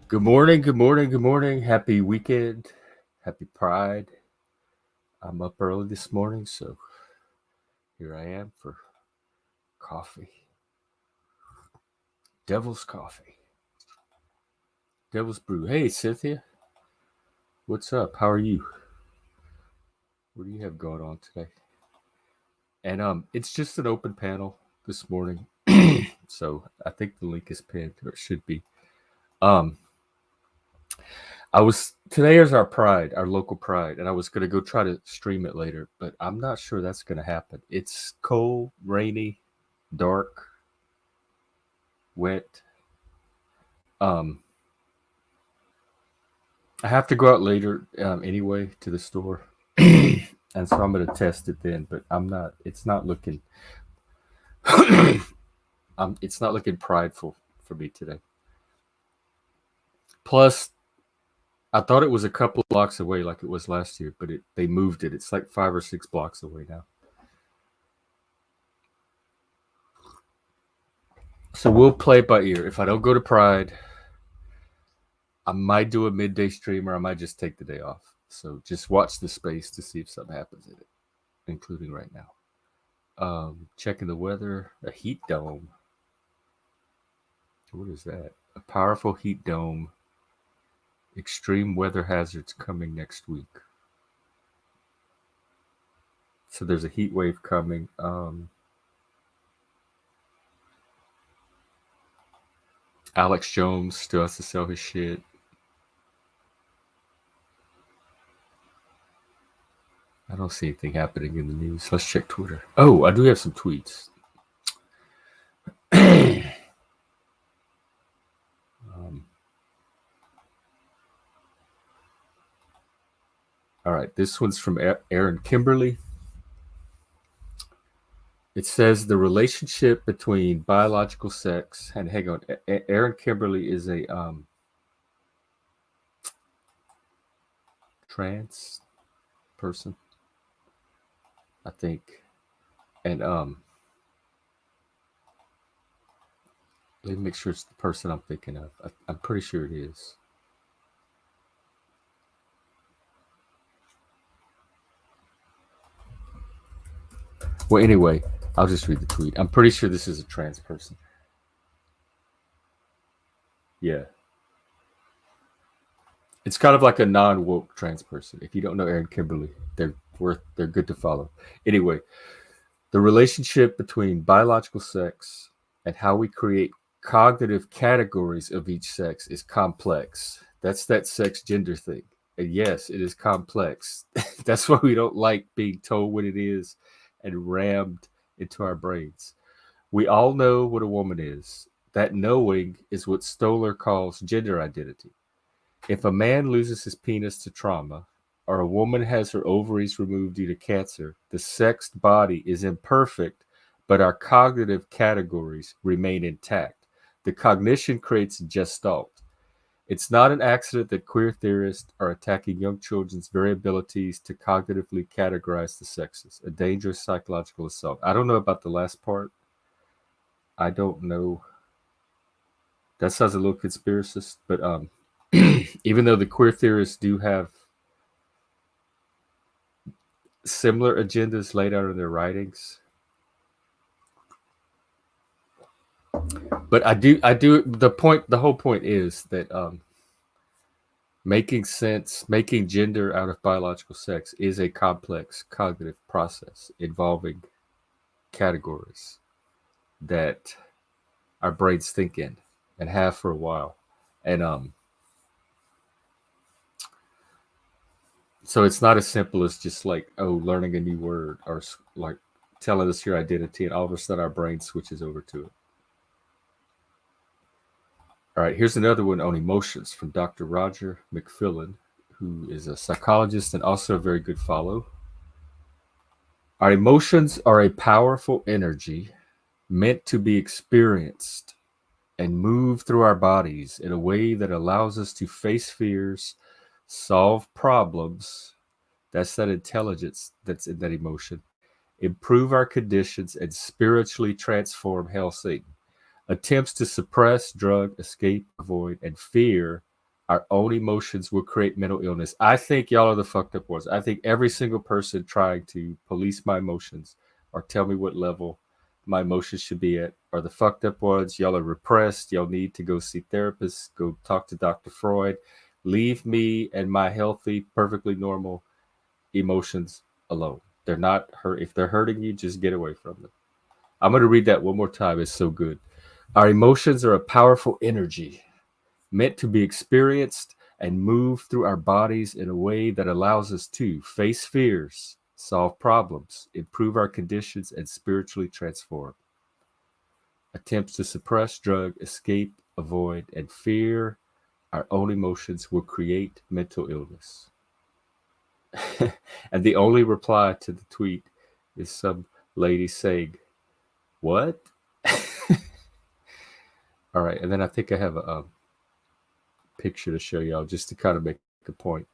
Good morning, good morning, good morning. Happy weekend. Happy Pride. I'm up early this morning, so here I am for coffee. Devil's coffee. Devil's brew. Hey, Cynthia. What's up? How are you? What do you have going on today? And it's just an open panel this morning. So I think the link is pinned, or it should be. Um I was today is our Pride, our local Pride, and I was gonna go try to stream it later, but I'm not sure that's gonna happen. It's cold, rainy, dark, wet. Um, I have to go out later anyway to the store, and so I'm gonna test it then. But I'm not. It's not looking. It's not looking prideful for me today. Plus, I thought it was a couple blocks away, like it was last year, but they moved it. It's like 5 or 6 blocks away now. So we'll play it by ear. If I don't go to Pride, I might do a midday stream, or I might just take the day off. So just watch the space to see if something happens in it, including right now. Checking the weather. A heat dome. What is that? A powerful heat dome. Extreme weather hazards coming next week. So there's a heat wave coming. Alex Jones still has to sell his shit. I don't see anything happening in the news. Let's check Twitter. Oh, I do have some tweets. All right, this one's from Aaron Kimberly. It says the relationship between biological sex and hang on. Aaron Kimberly is a trans person, I think, and let me make sure it's the person I'm thinking of. I'm pretty sure it is. Well, anyway, I'll just read the tweet. I'm pretty sure this is a trans person. Yeah. It's kind of like a non-woke trans person. If you don't know Aaron Kimberly, they're good to follow. Anyway, the relationship between biological sex and how we create cognitive categories of each sex is complex. That's that sex gender thing. And yes, it is complex. That's why we don't like being told what it is and rammed into our brains. We all know what a woman is. That knowing is what Stoller calls gender identity. If a man loses his penis to trauma, or a woman has her ovaries removed due to cancer, the sexed body is imperfect, but our cognitive categories remain intact. The cognition creates a gestalt. It's not an accident that queer theorists are attacking young children's very abilities to cognitively categorize the sexes, a dangerous psychological assault. I don't know about the last part. I don't know. That sounds a little conspiracist, but even though the queer theorists do have similar agendas laid out in their writings, but I do the whole point is that making sense, making gender out of biological sex is a complex cognitive process involving categories that our brains think in and have for a while, and so it's not as simple as just like, oh, learning a new word, or like telling us your identity, and all of a sudden our brain switches over to it. All right, here's another one on emotions from Dr. Roger McFillin, who is a psychologist and also a very good follow. Our emotions are a powerful energy meant to be experienced and move through our bodies in a way that allows us to face fears, solve problems. That's that intelligence that's in that emotion. Improve our conditions and spiritually transform hell Satan. Attempts to suppress, drug, escape, avoid, and fear Our own emotions will create mental illness. I think y'all are the fucked up ones. I think every single person trying to police my emotions or tell me what level my emotions should be at are the fucked up ones. Y'all are repressed. Y'all need to go see therapists. Go talk to Dr. Freud. Leave me and my healthy, perfectly normal emotions alone. They're not hurt. If they're hurting you, just get away from them. I'm going to read that one more time. It's so good. Our emotions are a powerful energy meant to be experienced and move through our bodies in a way that allows us to face fears, solve problems, improve our conditions, and spiritually transform. Attempts to suppress, drug, escape, avoid, and fear our own emotions will create mental illness. And the only reply to the tweet is some lady saying, "What?" All right, and then I think I have a picture to show y'all just to kind of make a point.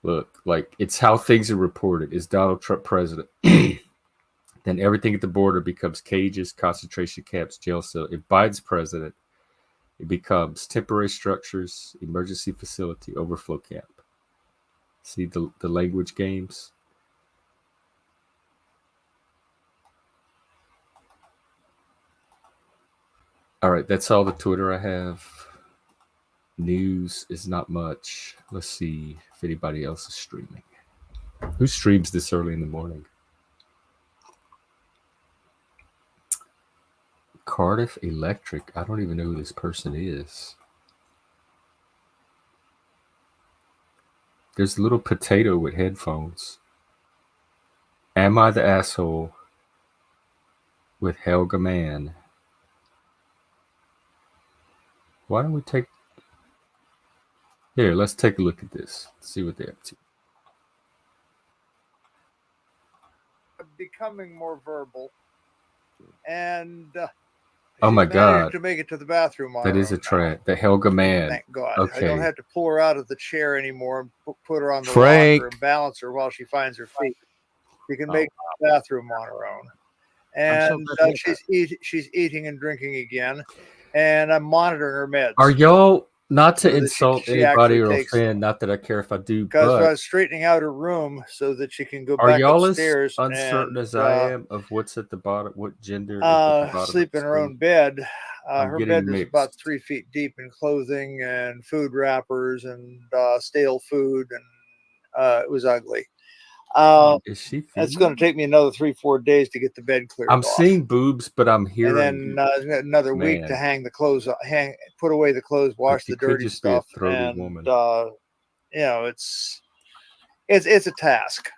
Look, like it's how things are reported. Is Donald Trump president? Then everything at the border becomes cages, concentration camps, jail cells. If Biden's president, it becomes temporary structures, emergency facility, overflow camp. See the language games? All right, that's all the Twitter I have. News is not much. Let's see if anybody else is streaming. Who streams this early in the morning? Cardiff Electric. I don't even know who this person is. There's a little potato with headphones. Am I the asshole with Helga Mann? Why don't we take... Here, let's take a look at this. See what they're up to. Becoming more verbal. And oh my God. To make it to the bathroom on that is a trend. The Helga Mann. Thank God. Okay. I don't have to pull her out of the chair anymore and put her on the Frank. rocker and balance her while she finds her feet. She can make the bathroom on her own. And she's eating and drinking again. And I'm monitoring her meds. Are y'all, not to insult anybody or offend, not that I care if I do, because but I was straightening out her room so that she can go are back y'all upstairs. as uncertain as I am of what's at the bottom, what gender is at the bottom? Sleep in her own bed. Her bed mixed. is about 3 feet deep in clothing and food wrappers and stale food, and it was ugly. Is she female? It's going to take me another 3-4 days to get the bed cleared off. I'm seeing boobs, but I'm hearing. And then another week to hang the clothes, put away the clothes, wash the dirty stuff, and woman. You know, it's a task.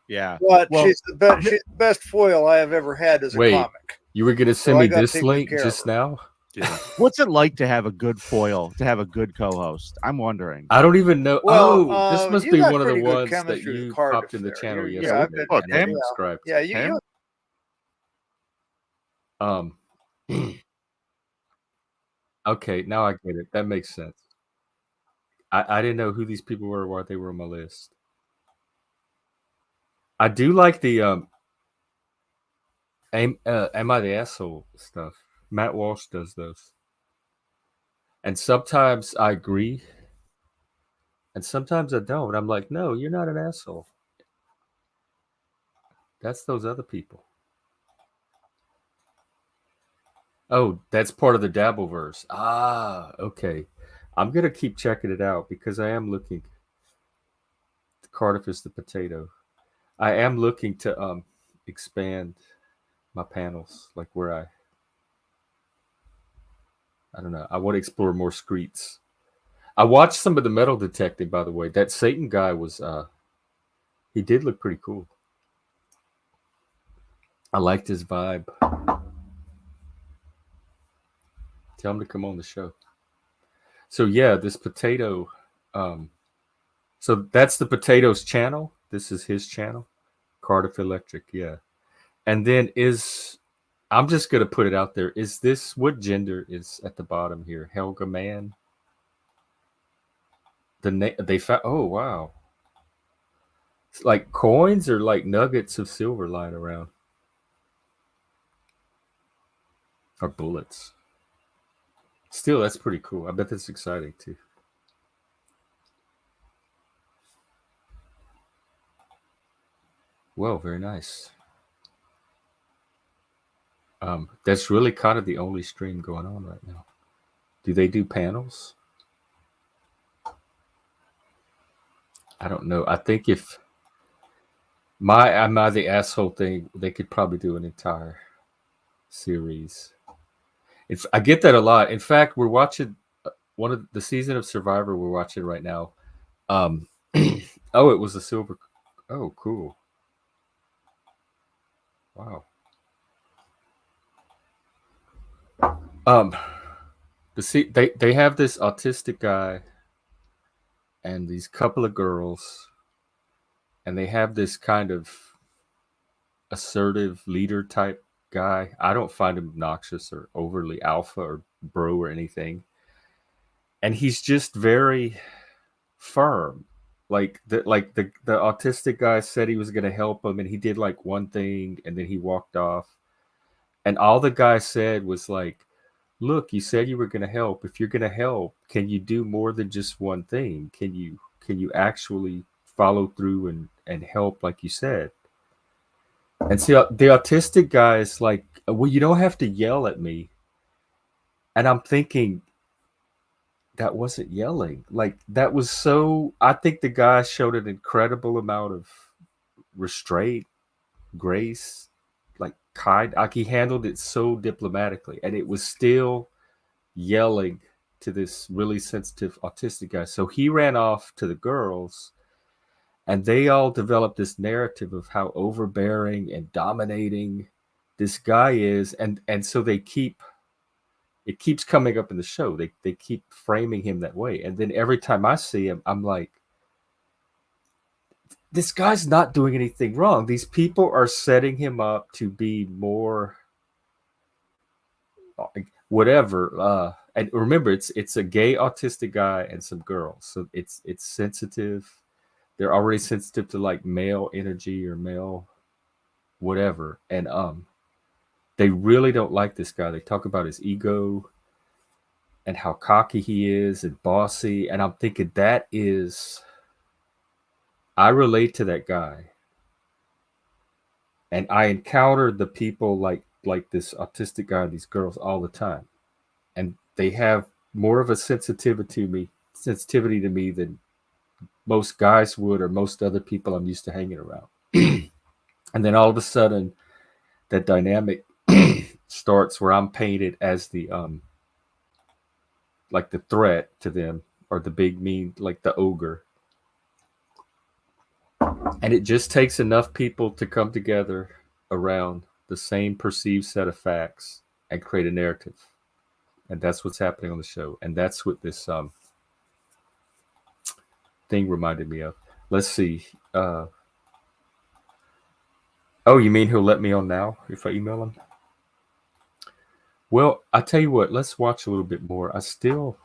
Yeah, but she's the best foil I have ever had as a comic. You were going to send me this link just now? Yeah. What's it like to have a good foil, to have a good co-host? I'm wondering. I don't even know. Well, this must be one of the ones that you popped in the channel yesterday. Yeah, you. Okay, now I get it. That makes sense. I didn't know who these people were, why they were on my list. I do like the am I the asshole stuff. Matt Walsh does those. And sometimes I agree. And sometimes I don't. I'm like, no, you're not an asshole. That's those other people. Oh, that's part of the Dabbleverse. Ah, okay. I'm going to keep checking it out because I am looking. Cardiff is the potato. I am looking to expand my panels, like where I don't know. I want to explore more streets. I watched some of the Metal Detecting, by the way. That Satan guy was, he did look pretty cool. I liked his vibe. Tell him to come on the show. So yeah, this potato. So that's the potato's channel. This is his channel, Cardiff Electric. Yeah, and then I'm just gonna put it out there. Is this what gender is at the bottom here? Helga Mann. They found. Oh wow. It's like coins or like nuggets of silver lying around. or bullets. Still, that's pretty cool. I bet that's exciting too. Well, very nice. That's really kind of the only stream going on right now. Do they do panels? I don't know. I think if Am I the Asshole thing, they could probably do an entire series. I get that a lot. In fact, we're watching one of the season of Survivor we're watching right now. Oh, it was a silver. Oh, cool. Wow. They have this autistic guy and these couple of girls, and they have this kind of assertive leader type guy. I don't find him obnoxious or overly alpha or bro or anything. And he's just very firm. The autistic guy said he was going to help him, and he did like one thing, and then he walked off. And all the guy said was like, "Look, you said you were going to help. If you're going to help, can you do more than just one thing? Can you actually follow through and help like you said?" And see, the autistic guy is like, "Well, you don't have to yell at me." And I'm thinking, that wasn't yelling. Like, that was so. I think the guy showed an incredible amount of restraint, grace, like kind. Like, he handled it so diplomatically, and it was still yelling to this really sensitive autistic guy. So he ran off to the girls, and they all developed this narrative of how overbearing and dominating this guy is, and so it keeps coming up in the show. They keep framing him that way, and then every time I see him, I'm like, this guy's not doing anything wrong. These people are setting him up to be more whatever. And remember, it's a gay autistic guy and some girls, so it's sensitive. They're already sensitive to like male energy or male whatever, and they really don't like this guy. They talk about his ego and how cocky he is and bossy, and I'm thinking I relate to that guy, and I encounter the people like this autistic guy, these girls all the time, and they have more of a sensitivity to me than most guys would or most other people I'm used to hanging around. And then all of a sudden, that dynamic starts where I'm painted as the like the threat to them, or the big mean, like the ogre. And it just takes enough people to come together around the same perceived set of facts and create a narrative. And that's what's happening on the show. And that's what this thing reminded me of. Let's see. Oh, you mean he'll let me on now if I email him? Well, I tell you what, let's watch a little bit more. I'm still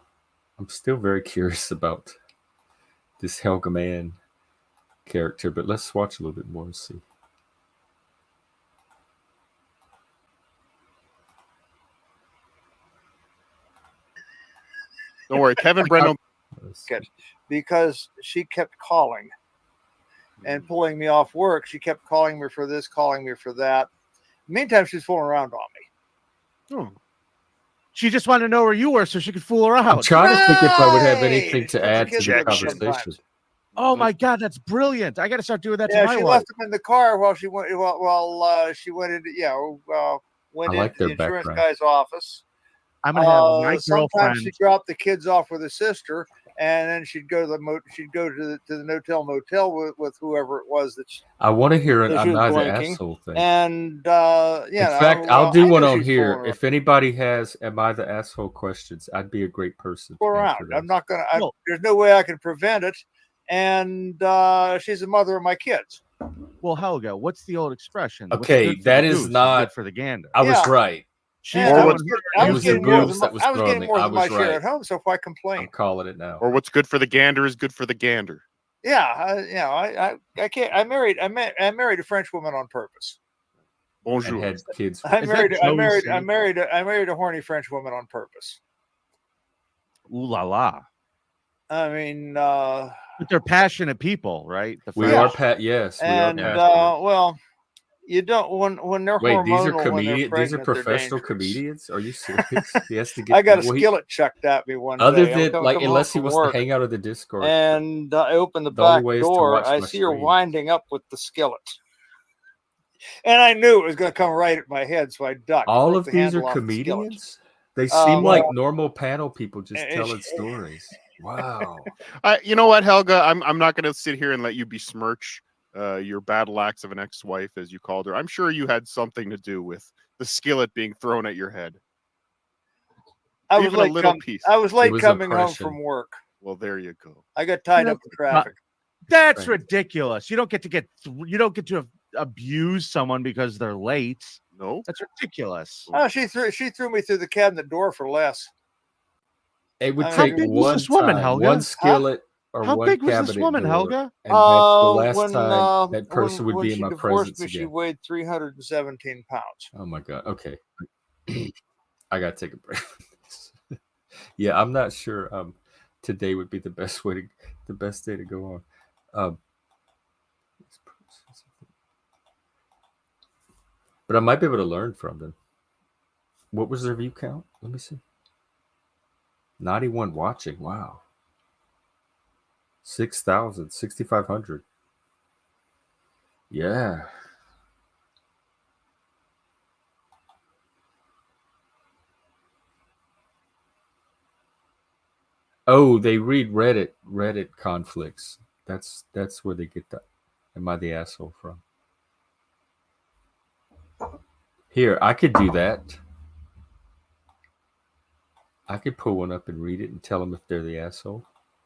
very curious about this Helga Man character, but let's watch a little bit more and see. Don't worry, Kevin Brennan. Because she kept calling and pulling me off work. She kept calling me for this, calling me for that. Meantime, she's fooling around on me. Oh. She just wanted to know where you were so she could fool around. I'm trying to think if I would have anything to add to the conversation. Sometimes. Oh my God, that's brilliant! I got to start doing that to my wife. She left him in the car while she went. She went into went into the insurance guy's office. I'm gonna have my sometimes girlfriend. she dropped the kids off with her sister, and then she'd go to the no-tell motel with whoever it was that I want to hear an I'm not the asshole thing. And in fact, I'll do one on here. If anybody has "Am I the asshole?" questions, I'd be a great person. Around. I'm not gonna. There's no way I can prevent it. And she's the mother of my kids. Well, Helga, what's the old expression? Okay, that is not good for the gander. I was right. I was getting more than my share at home. So if I complain, I'm calling it now. Or what's good for the gander is good for the gander. Yeah, I can't. I married a French woman on purpose. and Bonjour. had kids. I Is married, that I Joey married, C? I married, I married a horny French woman on purpose. Ooh la la. I mean, But they're passionate people, right? The We French. are yes, we are and passionate. well, you don't when they're Wait, these are hormonal when they're comedians. These are pregnant, they're professional dangerous. comedians. Are you serious? He has to get. I got a well, he- skillet chucked at me one other day. than I'm like, coming unless he home from wants work, to hang out of the Discord. and I open the The only back way is to door. watch I my see her stream. winding up with the skillet, and I knew it was going to come right at my head, so I ducked. All broke of the these are handle off the skillet. comedians. They seem well, like normal panel people just eh, telling stories. Wow. You know what, Helga? I'm not going to sit here and let you besmirch your battle axe of an ex-wife, as you called her. I'm sure you had something to do with the skillet being thrown at your head. I was Even a late little coming. piece. I was It late was coming home oppression. from work. Well, there you go. I got tied up in traffic. That's Right. ridiculous. You don't get to abuse someone because they're late. No. That's ridiculous. Oh, she threw me through the cabinet door for less. It would How take big was one this woman, time, Helga? one skillet, or How one big was this cabinet woman, door, Helga? and that's the last When time that person when would be in she my divorced presence me, she again. weighed 317 pounds. Oh my god. Okay. I gotta take a break. Yeah, I'm not sure. Today would be the best day to go on. But I might be able to learn from them. What was their view count? Let me see. 91 watching. Wow. 6,000, 6,500. Yeah. Oh, they read Reddit conflicts. That's where they get that. Am I the asshole from? Here, I could do that. I could pull one up and read it and tell them if they're the asshole.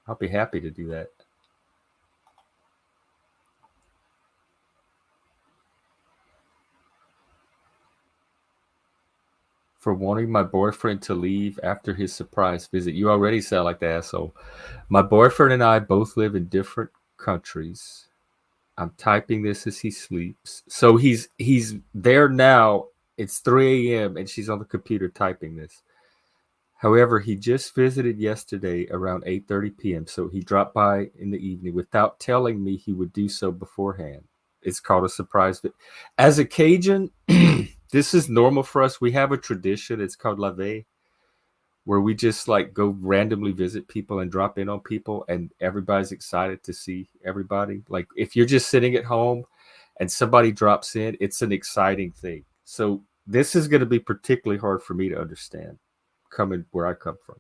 I'll be happy to do that. For wanting my boyfriend to leave after his surprise visit. You already sound like the asshole. My boyfriend and I both live in different countries. I'm typing this as he sleeps. So he's there now. It's 3 a.m. and she's on the computer typing this. However, he just visited yesterday around 8:30 p.m. So he dropped by in the evening without telling me he would do so beforehand. It's called a surprise. As a Cajun, this is normal for us. We have a tradition. It's called la veille, where we just like go randomly visit people and drop in on people, and everybody's excited to see everybody. Like if you're just sitting at home and somebody drops in, it's an exciting thing. So this is going to be particularly hard for me to understand, coming where I come from.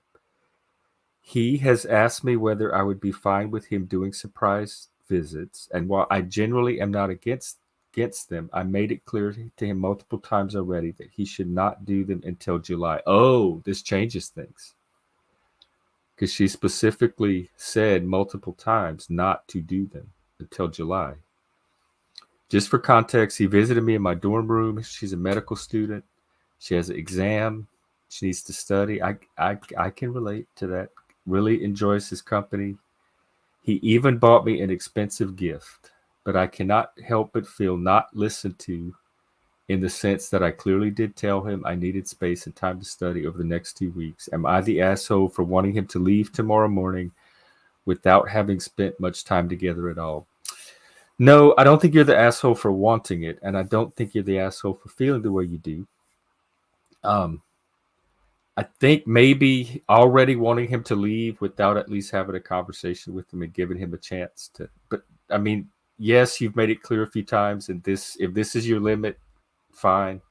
He has asked me whether I would be fine with him doing surprise visits, and while I generally am not against them, I made it clear to him multiple times already that he should not do them until July. Oh, this changes things. Because she specifically said multiple times not to do them until July. Just for context, he visited me in my dorm room. She's a medical student. She has an exam. She needs to study. I can relate to that. Really enjoys his company. He even bought me an expensive gift, but I cannot help but feel not listened to, in the sense that I clearly did tell him I needed space and time to study over the next 2 weeks. Am I the asshole for wanting him to leave tomorrow morning without having spent much time together at all? No, I don't think you're the asshole for wanting it, and I don't think you're the asshole for feeling the way you do. I think maybe already wanting him to leave without at least having a conversation with him and giving him a chance to. But I mean, yes, you've made it clear a few times, and if this is your limit, fine.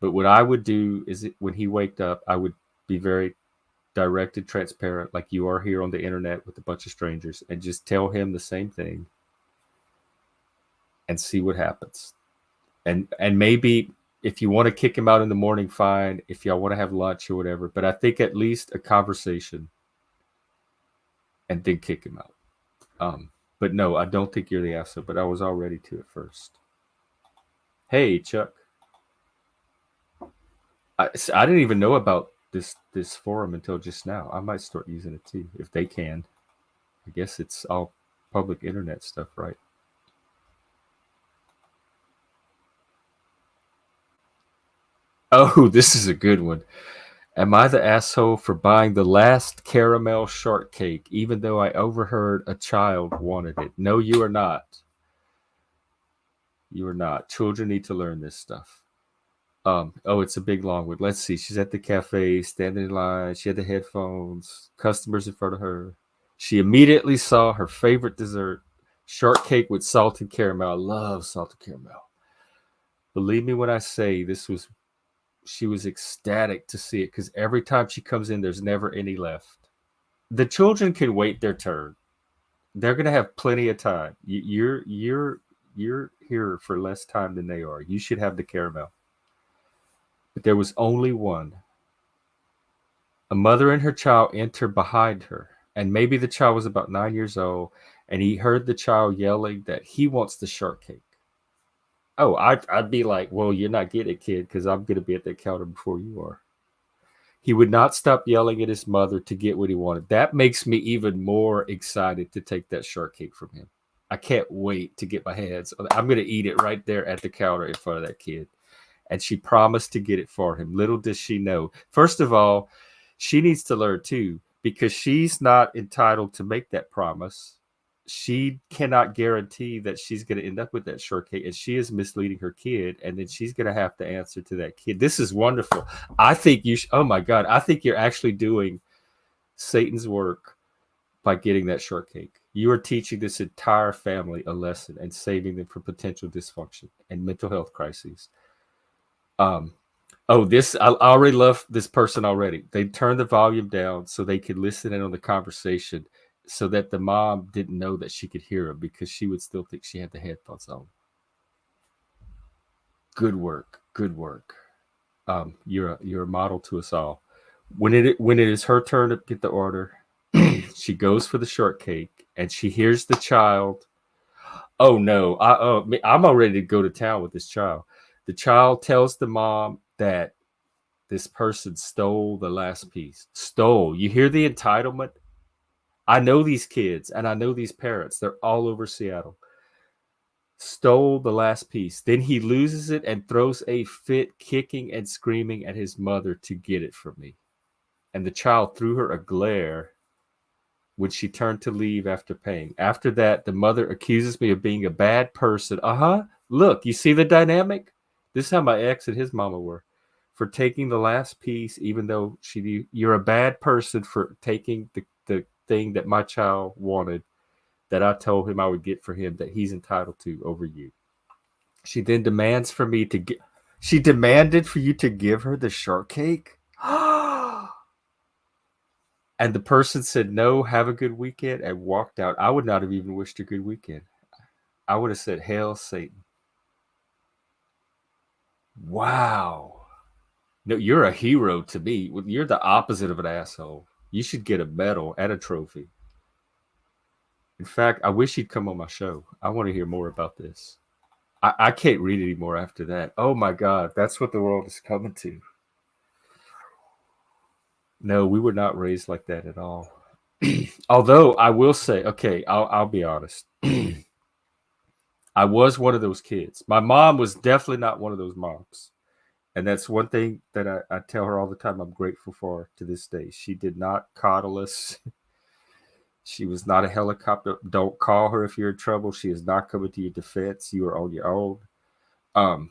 But what I would do is when he waked up, I would be very direct and transparent, like you are here on the internet with a bunch of strangers, and just tell him the same thing and see what happens. And maybe if you want to kick him out in the morning, fine. If y'all want to have lunch or whatever, but I think at least a conversation and then kick him out. But no, I don't think you're the asshole, but I was all ready to at first. Hey, Chuck. I didn't even know about this forum until just now. I might start using it too, if they can. I guess it's all public internet stuff, right? Oh, this is a good one. Am I the asshole for buying the last caramel shortcake, even though I overheard a child wanted it? No, you are not. You are not. Children need to learn this stuff. Oh, it's a big long one. Let's see. She's at the cafe, standing in line. She had the headphones, customers in front of her. She immediately saw her favorite dessert, shortcake with salted caramel. I love salted caramel. Believe me when I say she was ecstatic to see it because every time she comes in, there's never any left. The children can wait their turn. They're gonna have plenty of time. You're here for less time than they are. You should have the caramel. But there was only one. A mother and her child entered behind her, and maybe the child was about 9 years old, and he heard the child yelling that he wants the shortcake. Oh, I'd be like, well, you're not getting it, kid, because I'm going to be at that counter before you are. He would not stop yelling at his mother to get what he wanted. That makes me even more excited to take that shortcake from him. I can't wait to get my hands. I'm going to eat it right there at the counter in front of that kid. And she promised to get it for him. Little does she know. First of all, she needs to learn too, because she's not entitled to make that promise. She cannot guarantee that she's going to end up with that shortcake, and she is misleading her kid, and then she's going to have to answer to that kid. This is wonderful. I think oh my God, I think you're actually doing Satan's work by getting that shortcake. You are teaching this entire family a lesson and saving them from potential dysfunction and mental health crises. Oh, this I already love this person already. They turned the volume down so they could listen in on the conversation, so that the mom didn't know that she could hear him because she would still think she had the headphones on. Good work, good work. You're a model to us all. When it is her turn to get the order, she goes for the shortcake and she hears the child. Oh no, I'm all ready to go to town with this child. The child tells the mom that this person stole the last piece. Stole. You hear the entitlement? I know these kids and I know these parents. They're all over Seattle. Stole the last piece. Then he loses it and throws a fit, kicking and screaming at his mother to get it from me. And the child threw her a glare when she turned to leave after paying. After that, the mother accuses me of being a bad person. Look, you see the dynamic? This is how my ex and his mama were. For taking the last piece, even though you're a bad person for taking the thing that my child wanted, that I told him I would get for him, that he's entitled to over you. She then demands for me to get. She demanded for you to give her the shortcake. And the person said, no, have a good weekend, and walked out. I would not have even wished a good weekend. I would have said, hail Satan. Wow. No, you're a hero to me. You're the opposite of an asshole. You should get a medal and a trophy. In fact, I wish he'd come on my show. I want to hear more about this. I can't read anymore after that. Oh my God, that's what the world is coming to. No, we were not raised like that at all. Although I will say, okay, I'll be honest. I was one of those kids. My mom was definitely not one of those moms. And that's one thing that I tell her all the time I'm grateful for to this day. She did not coddle us. She was not a helicopter. Don't call her if you're in trouble. She is not coming to your defense. You are on your own.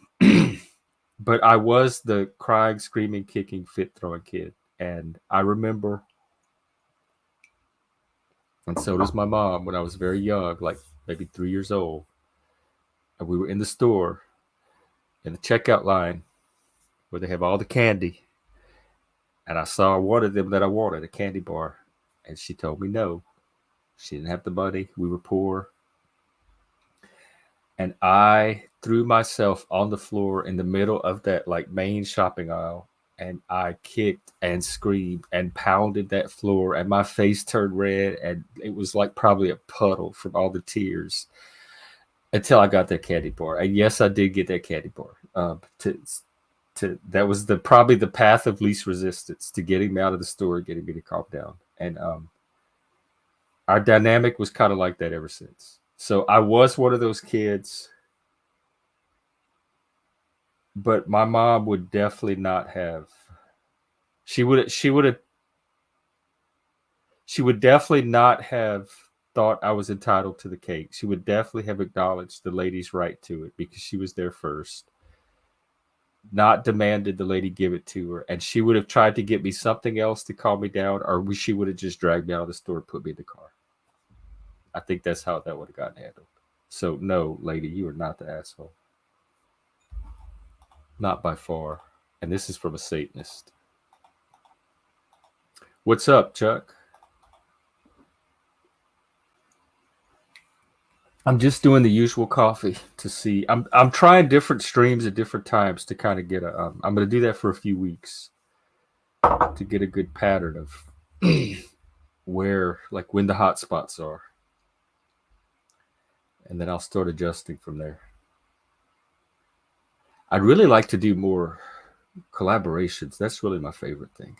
But I was the crying, screaming, kicking, fit throwing kid. And I remember, and so does my mom, when I was very young, like maybe 3 years old. And we were in the store in the checkout line where they have all the candy. And I saw one of them that I wanted, a candy bar. And she told me no. She didn't have the money. We were poor. And I threw myself on the floor in the middle of that like main shopping aisle. And I kicked and screamed and pounded that floor. And my face turned red. And it was like probably a puddle from all the tears until I got that candy bar. And yes, I did get that candy bar. That was probably the path of least resistance to getting me out of the store, getting me to calm down. And our dynamic was kind of like that ever since. So I was one of those kids but my mom would definitely not have. She would definitely not have thought I was entitled to the cake. She would definitely have acknowledged the lady's right to it because she was there first. Not demanded the lady give it to her, and she would have tried to get me something else to calm me down, or she would have just dragged me out of the store and put me in the car. I think that's how that would have gotten handled. So no, lady, you are not the asshole. Not by far. And this is from a Satanist. What's up, Chuck? I'm just doing the usual coffee to see. I'm trying different streams at different times to kind of get a. I'm going to do that for a few weeks to get a good pattern of where, like, when the hot spots are, and then I'll start adjusting from there. I'd really like to do more collaborations. That's really my favorite thing.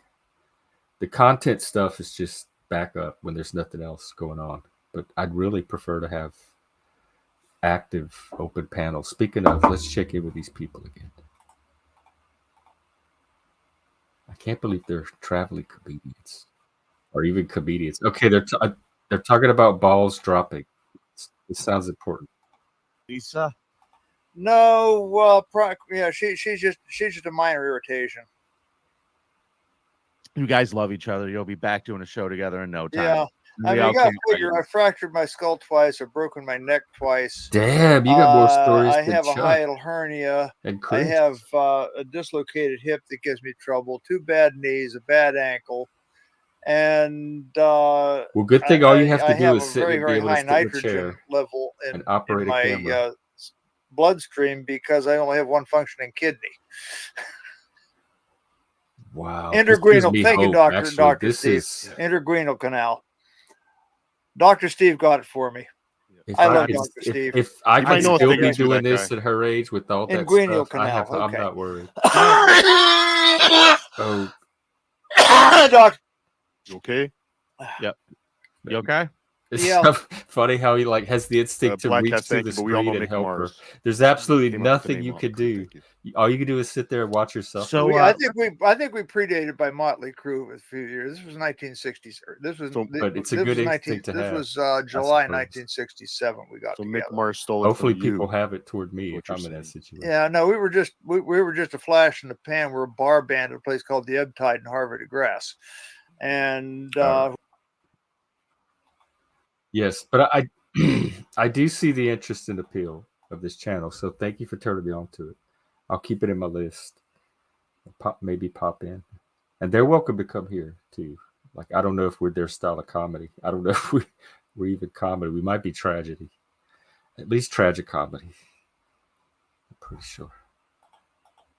The content stuff is just backup when there's nothing else going on, but I'd really prefer to have active open panels. Speaking of, let's check in with these people again. I can't believe they're traveling comedians or even comedians. Okay, they're talking about balls dropping. It sounds important. Lisa. No, well, yeah, she's just a minor irritation. You guys love each other. You'll be back doing a show together in no time. Yeah. I mean, you got to figure, I fractured my skull twice. I've broken my neck twice. Damn, you got more stories. I than have Chuck. a hiatal hernia. And I have a dislocated hip that gives me trouble. 2 bad knees, a bad ankle, and well, good thing all you have to do is sit very, and be very able high to sit in a nitrogen chair level and operate in a camera. my bloodstream because I only have one functioning kidney. Wow. Intraguinal. Thank you, Doctor. Actually, Dr. Steve. Intraguinal canal. Dr. Steve got it for me. I love Dr. Steve. If I could still be doing this at her age with all that Inguinal stuff, canal. I'm not worried. Oh, Doc. You okay? Yep. You okay? It's so funny how he like has the instinct to Black reach Cat, through the thank you, but we all know screen and Nick help Mars her. There's absolutely came up with the nothing name you wrong. could Cool, do. thank you. All you can do is sit there and watch yourself. So I think we predated by Motley Crue with a few years. This was 1960s. This was but it's a good instinct to have. This was July 1967. We got so together. Mick Mars stole it. Hopefully, from people you. have it toward me if I'm in that situation. Yeah, no, we were just a flash in the pan. We're a bar band at a place called the Ebb Tide in Harvard at Grass, and yes, but I do see the interest and appeal of this channel. So thank you for turning me on to it. I'll keep it in my list. Maybe pop in, and they're welcome to come here too. Like, I don't know if we're their style of comedy. I don't know if we're even comedy. We might be tragedy, at least tragic comedy. I'm pretty sure.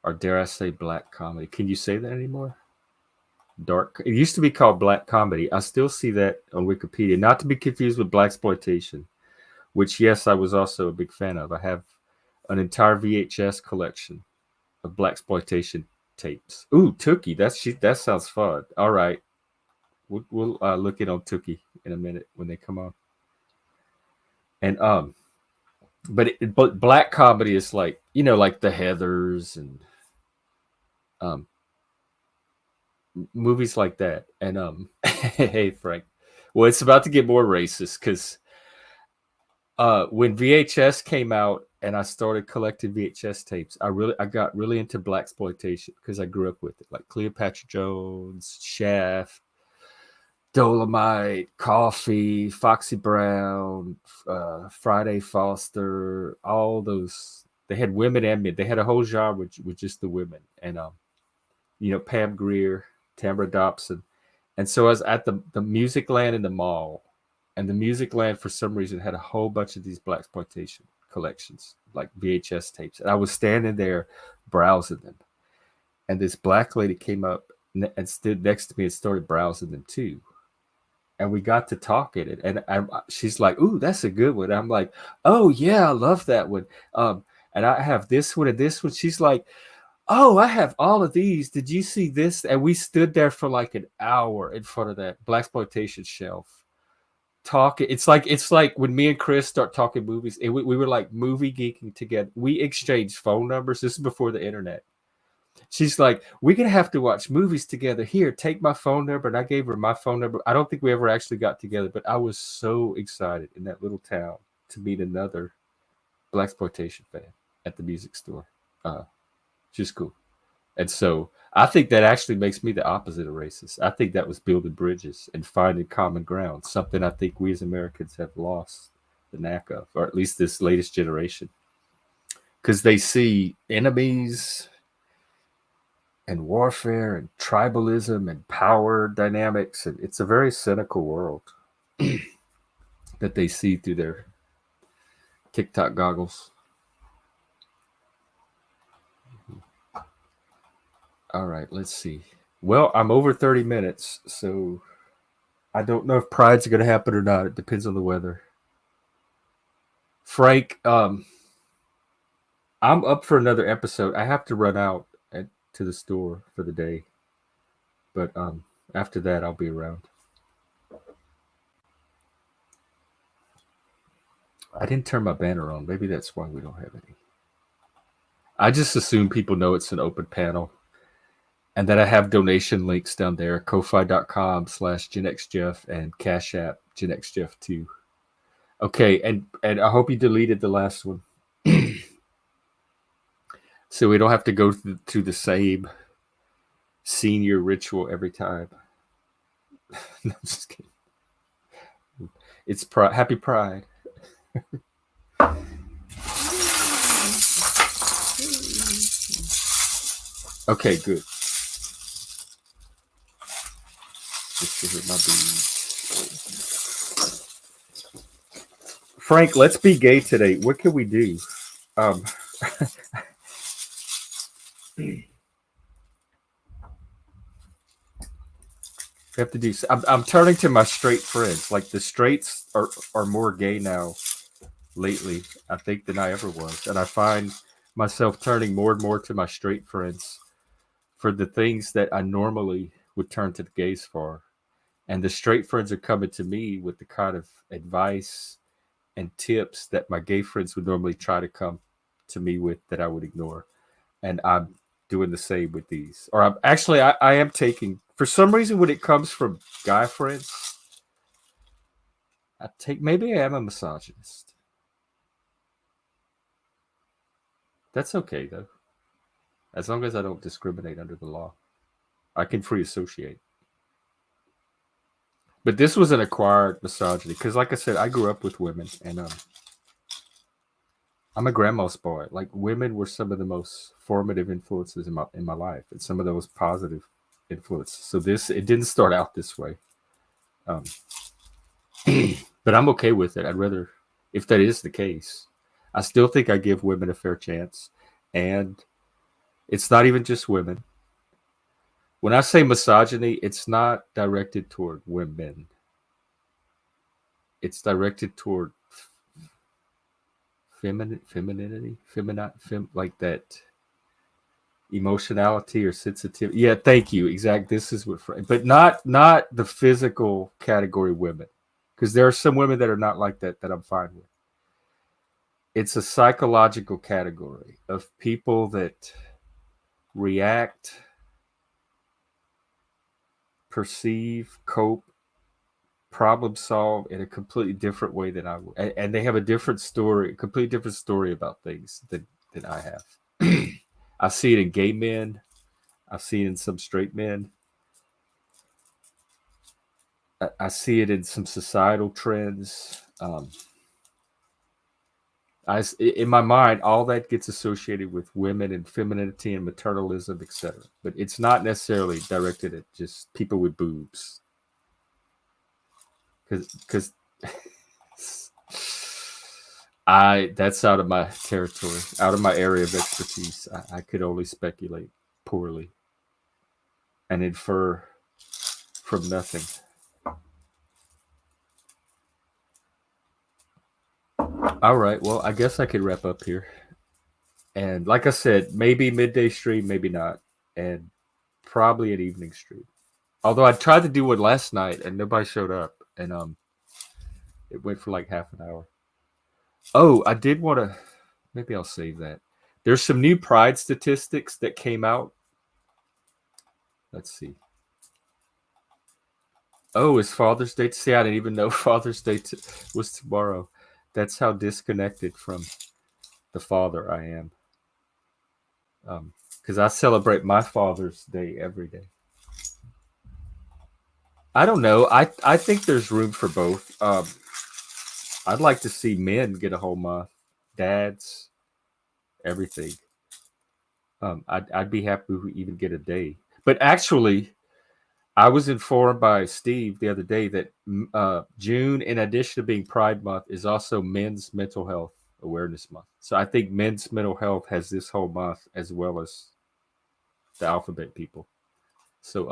Or dare I say black comedy? Can you say that anymore? Dark. It used to be called black comedy. I still see that on Wikipedia. Not to be confused with blaxploitation, which, yes, I was also a big fan of. I have an entire VHS collection of blaxploitation tapes. Ooh, Tookie. That sounds fun. All right. We'll look it on Tookie in a minute when they come on. And but black comedy is like, like the Heathers and movies like that. And hey Frank, well, it's about to get more racist because when VHS came out and I started collecting VHS tapes, I got really into blaxploitation because I grew up with it, like Cleopatra Jones, Shaft, Dolomite, Coffee, Foxy Brown, Friday Foster, all those. They had women and men. They had a whole genre with just the women, and Pam Grier, Tamara Dobson. And so I was at the Music Land in the mall, and the Music Land for some reason had a whole bunch of these blaxploitation collections, like VHS tapes. And I was standing there browsing them, and this black lady came up and stood next to me and started browsing them too. And we got to talking, and she's like, "Ooh, that's a good one." I'm like, "Oh yeah, I love that one." And I have this one and this one. She's like, "Oh, I have all of these. Did you see this?" And we stood there for like an hour in front of that blaxploitation shelf, talking. It's like when me and Chris start talking movies. We were like movie geeking together. We exchanged phone numbers. This is before the internet. She's like, we're gonna have to watch movies together. Here, take my phone number, and I gave her my phone number. I don't think we ever actually got together, but I was so excited in that little town to meet another blaxploitation fan at the music store. Just cool. And so I think that actually makes me the opposite of racist. I think that was building bridges and finding common ground, something I think we as Americans have lost the knack of, or at least this latest generation, because they see enemies and warfare and tribalism and power dynamics, and it's a very cynical world that they see through their TikTok goggles. All right, let's see. Well, I'm over 30 minutes, so I don't know if Pride's going to happen or not. It depends on the weather. Frank, I'm up for another episode. I have to run out to the store for the day, but after that, I'll be around. I didn't turn my banner on. Maybe that's why we don't have any. I just assume people know it's an open panel. And that I have donation links down there, ko-fi.com/GenXJeff and Cash App GenXJeff2. Okay, and I hope you deleted the last one. So we don't have to go to the same senior ritual every time. No, I'm just kidding. It's Happy Pride. Okay, good. Just to hit my beads. Frank, let's be gay today. What can we do? We have to do. I'm turning to my straight friends. Like the straights are more gay now lately, I think, than I ever was, and I find myself turning more and more to my straight friends for the things that I normally would turn to the gays for. And the straight friends are coming to me with the kind of advice and tips that my gay friends would normally try to come to me with that I would ignore. And I'm doing the same with these. Or I am taking, for some reason, when it comes from guy friends, maybe I am a misogynist. That's okay, though. As long as I don't discriminate under the law. I can free associate. But this was an acquired misogyny because, like I said, I grew up with women, and I'm a grandma's boy. Like, women were some of the most formative influences in my life, and some of the most positive influences. So it didn't start out this way, but I'm okay with it. I'd rather, if that is the case, I still think I give women a fair chance, and it's not even just women. When I say misogyny, it's not directed toward women. It's directed toward femininity, like that emotionality or sensitivity. Yeah, thank you. Exactly. This is what, but not the physical category women, because there are some women that are not like that I'm fine with. It's a psychological category of people that react, perceive, cope, problem solve in a completely different way than I would. And they have a completely different story about things than I have. I see it in gay men. I see it in some straight men. I see it in some societal trends. In my mind, all that gets associated with women and femininity and maternalism, etc. But it's not necessarily directed at just people with boobs. Because that's out of my territory, out of my area of expertise. I could only speculate poorly and infer from nothing. All right, well, I guess I could wrap up here. And like I said, maybe midday stream, maybe not, and probably an evening stream. Although I tried to do one last night and nobody showed up, and It went for like half an hour. Oh, I did want to. Maybe I'll save that. There's some new Pride statistics that came out. Let's see. Oh, it's Father's Day. See, I didn't even know Father's Day was tomorrow. That's how disconnected from the father I am. Because I celebrate my Father's Day every day. I don't know. I think there's room for both. I'd like to see men get a whole month, dads, everything. I'd be happy if we even get a day. But actually, I was informed by Steve the other day that June, in addition to being Pride Month, is also Men's Mental Health Awareness Month. So I think men's mental health has this whole month as well as the alphabet people. So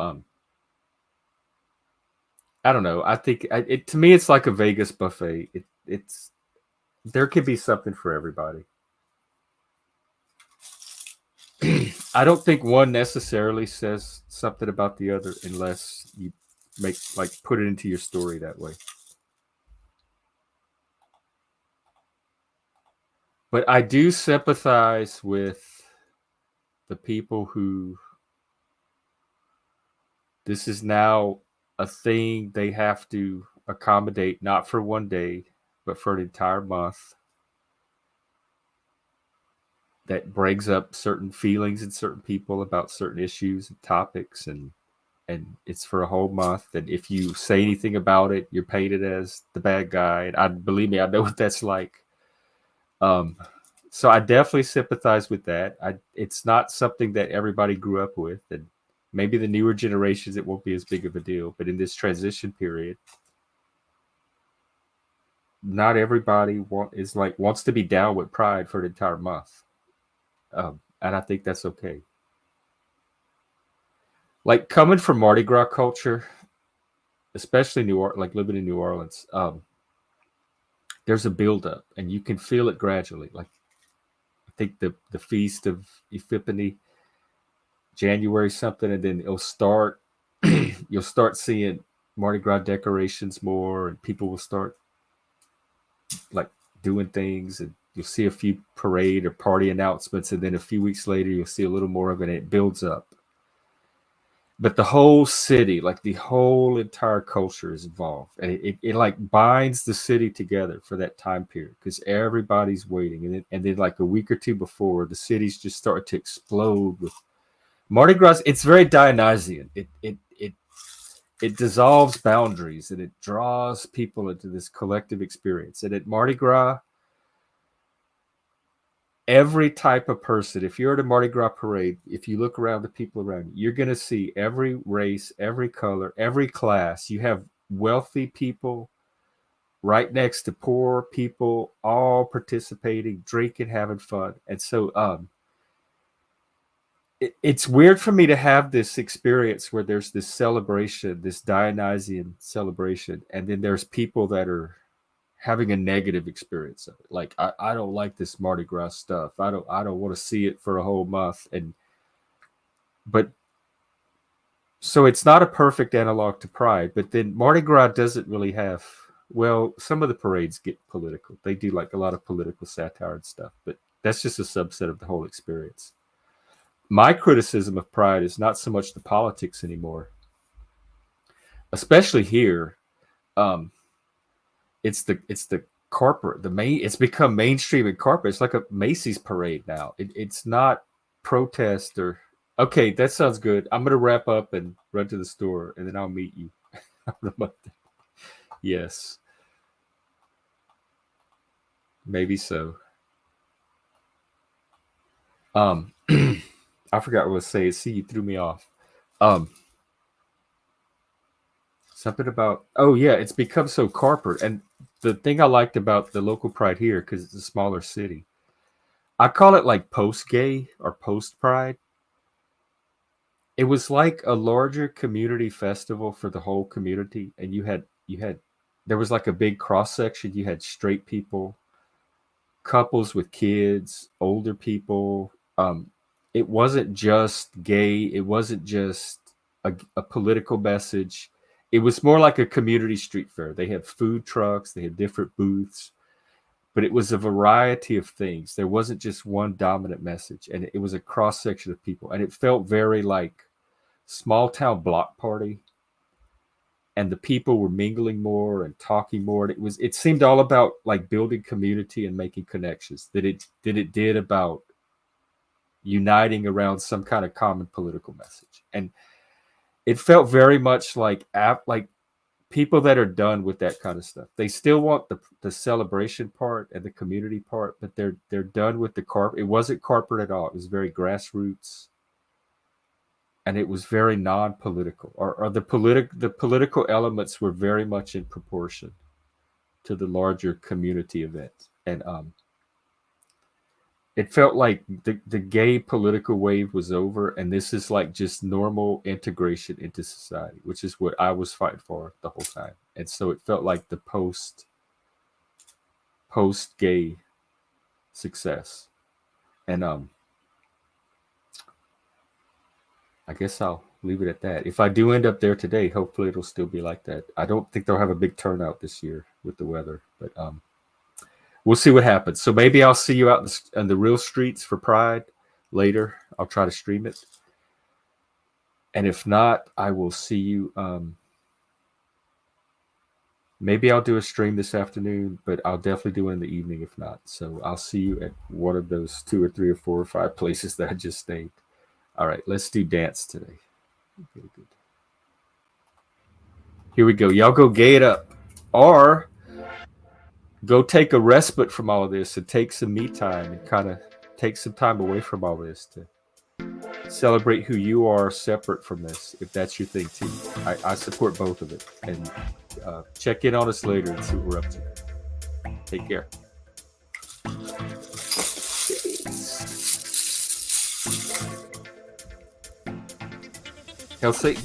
I don't know. I think it to me it's like a Vegas buffet. It's there could be something for everybody. I don't think one necessarily says something about the other unless you put it into your story that way. But I do sympathize with the people who this is now a thing they have to accommodate, not for one day, but for an entire month. That brings up certain feelings in certain people about certain issues and topics, and it's for a whole month. And if you say anything about it, you're painted as the bad guy. And I believe me, I know what that's like. So I definitely sympathize with that. It's not something that everybody grew up with, and maybe the newer generations it won't be as big of a deal. But in this transition period, not everybody wants to be down with Pride for an entire month. And I think that's okay. Like coming from Mardi Gras culture, especially living in New Orleans, there's a buildup, and you can feel it gradually. Like I think the Feast of Epiphany, January something, and then it'll start. You'll start seeing Mardi Gras decorations more, and people will start like doing things, and you'll see a few parade or party announcements, and then a few weeks later you'll see a little more of it, and it builds up. But the whole city, like the whole entire culture is involved, and it like binds the city together for that time period because everybody's waiting. And then like a week or two before, the cities just start to explode with Mardi Gras. It's very Dionysian. It dissolves boundaries, and it draws people into this collective experience. And at Mardi Gras, every type of person, if you're at a Mardi Gras parade, if you look around the people around you, you're going to see every race, every color, every class. You have wealthy people right next to poor people, all participating, drinking, having fun. And so it's weird for me to have this experience where there's this celebration, this Dionysian celebration, and then there's people that are having a negative experience of it. Like I don't like this Mardi Gras stuff. I don't want to see it for a whole month. But so it's not a perfect analog to Pride, but then Mardi Gras doesn't really have, well, some of the parades get political. They do like a lot of political satire and stuff, but that's just a subset of the whole experience. My criticism of Pride is not so much the politics anymore, especially here. It's the corporate, it's become mainstream and corporate. It's like a Macy's parade now. It's not protest or okay, that sounds good. I'm gonna wrap up and run to the store and then I'll meet you. Yes. Maybe so. I forgot what I was saying. See, you threw me off. Something about, oh yeah, it's become so corporate. And the thing I liked about the local Pride here, because it's a smaller city, I call it like post-gay or post-Pride. It was like a larger community festival for the whole community, and you had there was like a big cross section. You had straight people, couples with kids, older people. It wasn't just gay. It wasn't just a political message. it was more like a community street fair. They had food trucks, they had different booths, but it was a variety of things. There wasn't just one dominant message, and it was a cross section of people, and it felt very like small town block party. And the people were mingling more and talking more. And it seemed all about like building community and making connections that it did about uniting around some kind of common political message. And it felt very much like people that are done with that kind of stuff. They still want the celebration part and the community part, but they're done with the corporate. It wasn't corporate at all. It was very grassroots, and it was very non-political. Or the political elements were very much in proportion to the larger community event. And it felt like the gay political wave was over, and this is like just normal integration into society, which is what I was fighting for the whole time. And so it felt like the post gay success. And I guess I'll leave it at that. If I do end up there today, hopefully it'll still be like that. I don't think they'll have a big turnout this year with the weather, but we'll see what happens. So maybe I'll see you out in the real streets for Pride later. I'll try to stream it. And if not, I will see you. Maybe I'll do a stream this afternoon, but I'll definitely do it in the evening if not. So I'll see you at one of those 2 or 3 or 4 or 5 places that I just named. All right, let's do dance today. Okay, good. Here we go. Y'all go gay it up. Or go take a respite from all of this and take some me time and kind of take some time away from all this to celebrate who you are separate from this, if that's your thing too. I support both of it. And check in on us later and see what we're up to. Take care. Hail Satan.